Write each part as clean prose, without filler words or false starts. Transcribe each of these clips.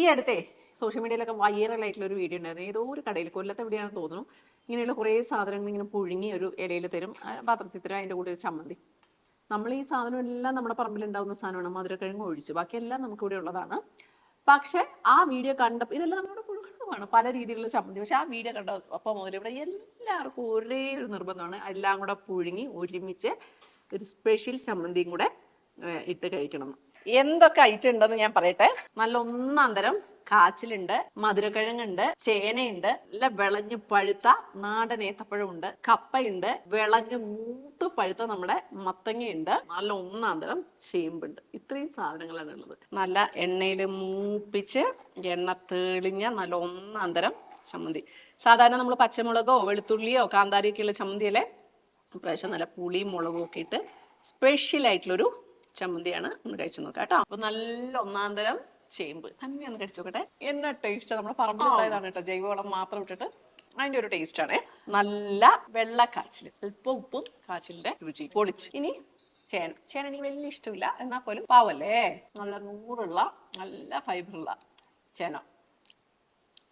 ഈ അടുത്തേ സോഷ്യൽ മീഡിയയിലൊക്കെ വൈറലായിട്ടുള്ള ഒരു വീഡിയോ ഉണ്ടായിരുന്നു. ഏതോ ഒരു കടയിൽ, കൊല്ലത്ത് എവിടെയാണെന്ന് തോന്നുന്നു, ഇങ്ങനെയുള്ള കുറേ സാധനങ്ങൾ ഇങ്ങനെ പുഴുങ്ങി ഒരു ഇലയിൽ തരും, പാത്രത്തിൽ തരും, അതിൻ്റെ കൂടെ ഒരു ചമ്മന്തി. നമ്മൾ ഈ സാധനം എല്ലാം നമ്മുടെ പറമ്പിലുണ്ടാവുന്ന സാധനമാണ്, മധുരക്കിഴങ്ങ് ഒഴിച്ച് ബാക്കിയെല്ലാം നമുക്കിവിടെ ഉള്ളതാണ്. പക്ഷെ ആ വീഡിയോ കണ്ടപ്പോൾ ഇതെല്ലാം നമ്മുടെ കുടുംബമാണ്, പല രീതിയിലുള്ള ചമ്മന്തി. പക്ഷെ ആ വീഡിയോ കണ്ടപ്പോൾ മുതൽ ഇവിടെ എല്ലാവർക്കും ഒരേ ഒരു നിർബന്ധമാണ്, എല്ലാം കൂടെ പുഴുങ്ങി ഒരുമിച്ച് ഒരു സ്പെഷ്യൽ ചമ്മന്തിയും കൂടെ ഇട്ട് കഴിക്കണം. എന്തൊക്കെ ഐറ്റം ഉണ്ടെന്ന് ഞാൻ പറയട്ടെ. നല്ല ഒന്നാം തരം കാച്ചിലുണ്ട്, മധുരക്കിഴങ്ങുണ്ട്, ചേനയുണ്ട്, നല്ല വിളഞ്ഞു പഴുത്ത നാടൻ ഏത്തപ്പഴമുണ്ട്, കപ്പയുണ്ട്, വിളഞ്ഞു മൂത്ത് പഴുത്ത നമ്മുടെ മത്തങ്ങയുണ്ട്, നല്ല ഒന്നാം തരം ചേമ്പുണ്ട്. ഇത്രയും സാധനങ്ങളാണ് ഉള്ളത്. നല്ല എണ്ണയിൽ മൂപ്പിച്ച് എണ്ണ തെളിഞ്ഞ നല്ല ഒന്നാം തരം ചമ്മന്തി. സാധാരണ നമ്മൾ പച്ചമുളകോ വെളുത്തുള്ളിയോ കാന്താരിയൊക്കെയുള്ള ചമ്മന്തിയല്ലേ, ഇപ്രാവശ്യം നല്ല പുളിയും മുളകും ഒക്കെ ഇട്ട് സ്പെഷ്യൽ ആയിട്ടുള്ളൊരു ചമ്മന്തിയാണ്. ഒന്ന് കഴിച്ചു നോക്കാം കേട്ടോ. അപ്പൊ നല്ല ഒന്നാം തരം ചേമ്പ് തന്നെ ഒന്ന് കഴിച്ചു നോക്കട്ടെ. എന്നാ ടേസ്റ്റ്. നമ്മുടെ പറമ്പിലുണ്ടായതാണ് കേട്ടോ, ജൈവവളം മാത്രം ഇട്ടിട്ട് അതിന്റെ ഒരു ടേസ്റ്റ് ആണ്. നല്ല വെള്ള കാച്ചിൽ, അല്പം ഉപ്പും കാച്ചിലിന്റെ രുചി പൊളിച്ച്. ഇനി ചേന എനിക്ക് വലിയ ഇഷ്ടമില്ല, എന്നാൽ പോലും പാവല്ലേ, നല്ല നൂറുള്ള നല്ല ഫൈബറുള്ള ചേന.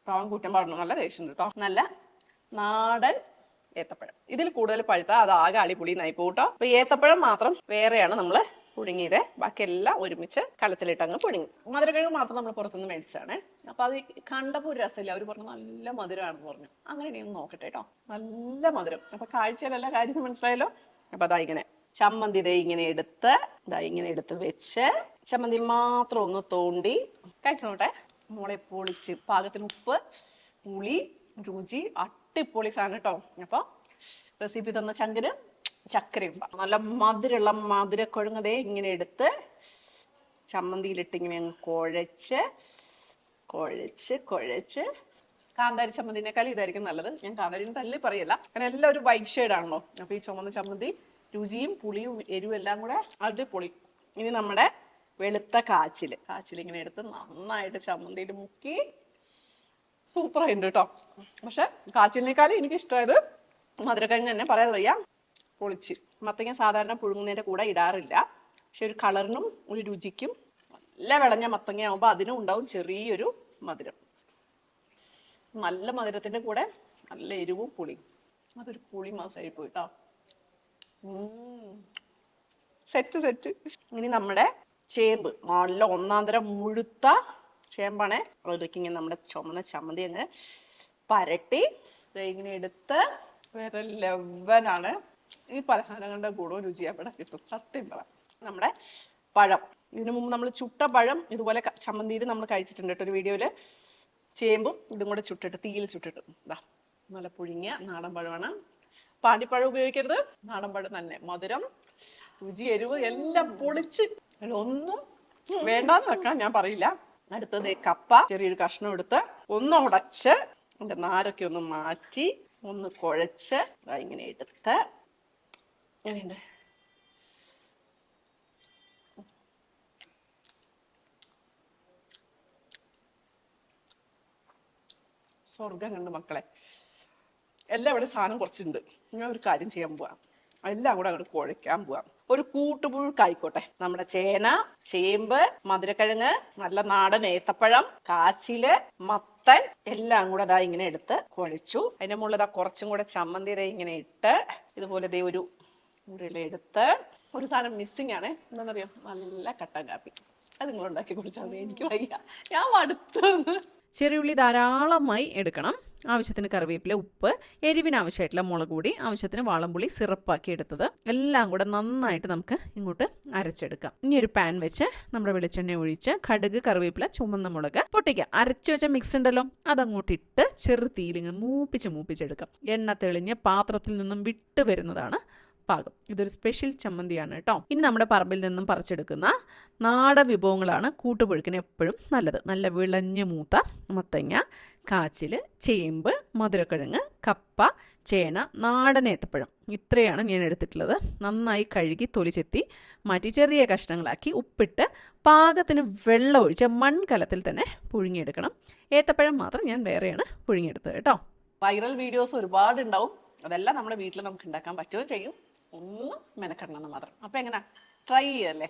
പാവം കൂട്ടം പറഞ്ഞു, നല്ല ടേസ്റ്റ് ഉണ്ട് കേട്ടോ. നല്ല നാടൻ ഏത്തപ്പഴം, ഇതിൽ കൂടുതൽ പഴുത്ത അത് ആകെ അളിപൊളി നായി പോട്ടോ. അപ്പൊ ഏത്തപ്പഴം മാത്രം വേറെയാണ് നമ്മള് പുഴുങ്ങിയത്, ബാക്കിയെല്ലാം ഒരുമിച്ച് കലത്തിലിട്ട് അങ്ങ് പുഴുങ്ങി. മധുരക്കിഴങ്ങ് മാത്രം നമ്മൾ പുറത്തുനിന്ന് മേടിച്ചാണ്. അപ്പൊ അത് കണ്ടപ്പോൾ ഒരു രസമില്ല, അവർ പറഞ്ഞു നല്ല മധുരമാണെന്ന് പറഞ്ഞു. അങ്ങനെ ഇനി ഒന്ന് നോക്കട്ടെ കേട്ടോ. നല്ല മധുരം. അപ്പൊ കാഴ്ചയിലല്ല കാര്യം മനസ്സിലായല്ലോ. അപ്പൊ അതാ ഇങ്ങനെ ചമ്മന്തി ഇങ്ങനെ എടുത്ത് വെച്ച് ചമ്മന്തി മാത്രം ഒന്ന് തോണ്ടി കഴിച്ചു നോട്ടെ. മോളെ പൊളിച്ച് പാകത്തിന് ഉപ്പ് പുളി രുചി അട്ടിപ്പൊളി സാധനം കേട്ടോ. അപ്പൊ റെസിപ്പി തന്ന ചങ്കിന് ചക്കരയും നല്ല മധുരമുള്ള മധുരക്കൊഴുങ്ങതേ ഇങ്ങനെ എടുത്ത് ചമ്മന്തിയിലിട്ട് ഇങ്ങനെ അങ്ങ് കുഴച്ച് കാന്താരി ചമ്മന്തിനേക്കാൾ ഇതായിരിക്കും നല്ലത്. ഞാൻ കാന്താരിന് തല്ലി പറയല്ല, കാരണം എല്ലാം ഒരു വൈറ്റ് ഷെയ്ഡാണല്ലോ. അപ്പൊ ഈ ചുമന്ന ചമ്മന്തി രുചിയും പുളിയും എരിവും എല്ലാം കൂടെ അടിപൊളി. ഇനി നമ്മുടെ വെളുത്ത കാച്ചിൽ ഇങ്ങനെ എടുത്ത് നന്നായിട്ട് ചമ്മന്തിയിൽ മുക്കി സൂപ്പറായിട്ടുണ്ട് കേട്ടോ. പക്ഷെ കാച്ചിലിനേക്കാളും എനിക്ക് ഇഷ്ടമായത് മധുരക്കിഴങ്ങ് തന്നെ, പറയാതെ വയ്യ, പൊളിച്ച്. മത്തങ്ങ സാധാരണ പുഴുങ്ങുന്നതിൻ്റെ കൂടെ ഇടാറില്ല, പക്ഷെ ഒരു കളറിനും ഒരു രുചിക്കും. നല്ല വിളഞ്ഞ മത്തങ്ങ ആകുമ്പോൾ അതിനും ഉണ്ടാവും ചെറിയൊരു മധുരം. നല്ല മധുരത്തിൻ്റെ കൂടെ നല്ല എരിവും പുളിയും, അതൊരു പുളി മാസമായി പോയിട്ടോ. സെറ്റ്. ഇനി നമ്മുടെ ചേമ്പ് നല്ല ഒന്നാം തരം മുഴുത്ത ചേമ്പാണ്. അതൊക്കെ ഇങ്ങനെ നമ്മുടെ ചുമന്ന ചമ്മന്തി അങ്ങ് പരട്ടി ഇങ്ങനെ എടുത്ത് വേറെ ലെവലാണ്. ഈ പലഹാരങ്ങളുടെ ഗുണവും രുചി അവിടെ കിട്ടും, സത്യം പറ. നമ്മുടെ പഴം, ഇതിനു മുമ്പ് നമ്മൾ ചുട്ട പഴം ഇതുപോലെ ചമ്മന്തിയിൽ നമ്മൾ കഴിച്ചിട്ടുണ്ട് കേട്ടോ ഒരു വീഡിയോയില്. ചേമ്പും ഇതും കൂടെ ചുട്ടിട്ട് തീയിൽ ചുട്ടിട്ട് ഇതാ നല്ല പുഴുങ്ങിയ നാടൻ പഴമാണ്. പാണ്ടിപ്പഴം ഉപയോഗിക്കരുത്, നാടൻ പഴം തന്നെ. മധുരം രുചി എരിവ് എല്ലാം പൊളിച്ച്, ഒന്നും വേണ്ടാന്ന് വെക്കാൻ ഞാൻ പറയില്ല. അടുത്തത് കപ്പ ചെറിയൊരു കഷ്ണം എടുത്ത് ഒന്ന് ഉടച്ച് അതിന്റെ നാരൊക്കെ ഒന്ന് മാറ്റി ഒന്ന് കുഴച്ച് ഇങ്ങനെ എടുത്ത് എങ്ങനെയുണ്ട് സ്വർഗം കണ്ട് മക്കളെ. എല്ലാം ഇവിടെ സാധനം കുറച്ചുണ്ട്. ഞാൻ ഒരു കാര്യം ചെയ്യാൻ പോവാം, എല്ലാം കൂടെ അങ്ങോട്ട് കുഴയ്ക്കാൻ പോവാം. ഒരു കൂട്ടുപുഴുക്കായിക്കോട്ടെ. നമ്മുടെ ചേന, ചേമ്പ്, മധുരക്കിഴങ്ങ്, നല്ല നാടൻ ഏത്തപ്പഴം, കാച്ചില്, മത്തൻ എല്ലാം കൂടെ ദാ ഇങ്ങനെ എടുത്ത് കുഴച്ചു. അതിന്റെ മുകളിൽ കുറച്ചും കൂടെ ചമ്മന്തി ഇങ്ങനെ ഇട്ട് ഇതുപോലെ ഒരു ഉരുളെടുത്ത് ഒരു സാധനം മിസ്സിംഗ് ആണ്, എന്താണെന്നറിയാം, നല്ല കട്ടൻ കാപ്പി. അത് നിങ്ങൾ ഉണ്ടാക്കി കുടിച്ചാൽ മതി, എനിക്ക് വയ്യ, ഞാൻ മടുത്തു. ചെറിയുള്ളി ധാരാളമായി എടുക്കണം, ആവശ്യത്തിന് കറിവേപ്പില, ഉപ്പ്, എരിവിന് ആവശ്യമായിട്ടുള്ള മുളക് പൊടി, ആവശ്യത്തിന് വാളംപുളി സിറപ്പാക്കി എടുത്തത് എല്ലാം കൂടെ നന്നായിട്ട് നമുക്ക് ഇങ്ങോട്ട് അരച്ചെടുക്കാം. ഇനി ഒരു പാൻ വെച്ച് നമ്മുടെ വെളിച്ചെണ്ണ ഒഴിച്ച് കടുക്, കറിവേപ്പില, ചുമന്ന മുളക് പൊട്ടിക്കാം. അരച്ചു വെച്ച മിക്സ് ഉണ്ടല്ലോ അതങ്ങോട്ടിട്ട് ചെറു തീയിലിങ്ങനെ മൂപ്പിച്ചെടുക്കാം. എണ്ണ തെളിഞ്ഞ് പാത്രത്തിൽ നിന്നും വിട്ട് വരുന്നതാണ് പാകം. ഇതൊരു സ്പെഷ്യൽ ചമ്മന്തിയാണ് കേട്ടോ. ഇനി നമ്മുടെ പറമ്പിൽ നിന്നും പറിച്ചെടുക്കുന്ന നാടൻ വിഭവങ്ങളാണ് കൂട്ടുപുഴുക്കിന് എപ്പോഴും നല്ലത്. നല്ല വിളഞ്ഞു മൂത്ത മത്തങ്ങ, കാച്ചിൽ, ചേമ്പ്, മധുരക്കിഴങ്ങ്, കപ്പ, ചേന, നാടൻ ഏത്തപ്പഴം, ഇത്രയാണ് ഞാൻ എടുത്തിട്ടുള്ളത്. നന്നായി കഴുകി തൊലി ചെത്തി മാറ്റി ചെറിയ കഷ്ണങ്ങളാക്കി ഉപ്പിട്ട് പാകത്തിന് വെള്ളം ഒഴിച്ച് മൺകലത്തിൽ തന്നെ പുഴുങ്ങിയെടുക്കണം. ഏത്തപ്പഴം മാത്രം ഞാൻ വേറെയാണ് പുഴുങ്ങിയെടുത്തത് കേട്ടോ. വൈറൽ വീഡിയോസ് ഒരുപാട് ഉണ്ടാവും, അതെല്ലാം നമ്മുടെ വീട്ടിൽ നമുക്ക് ഉണ്ടാക്കാൻ പറ്റുകയും ചെയ്യും. ഒന്ന് മെനക്കെടണം മാത്രം. അപ്പൊ എങ്ങനെ ട്രൈ ചെയ്യല്ലേ?